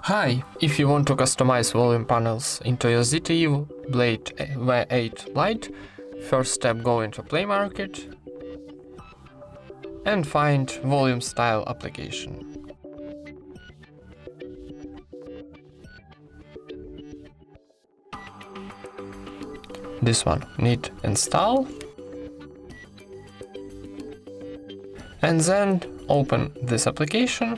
Hi! If you want to customize volume panels into your ZTE Blade V8 Lite, first step, go into Play Market and find volume style application. This one, need install, and then open this application.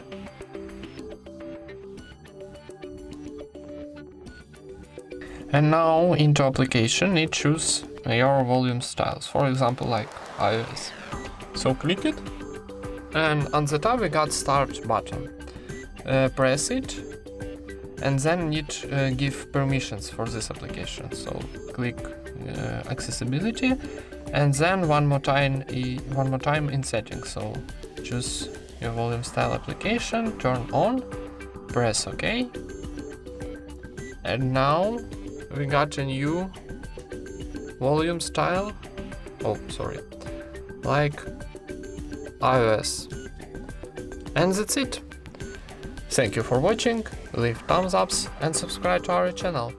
And now into application need choose your volume styles, for example like iOS. So click it, and on the top we got start button. Press it, and then need give permissions for this application. So click accessibility, and then one more time in settings. So choose your volume style application, turn on, press OK, and now we got a new volume style, like iOS. And that's it. Thank you for watching, leave thumbs ups and subscribe to our channel.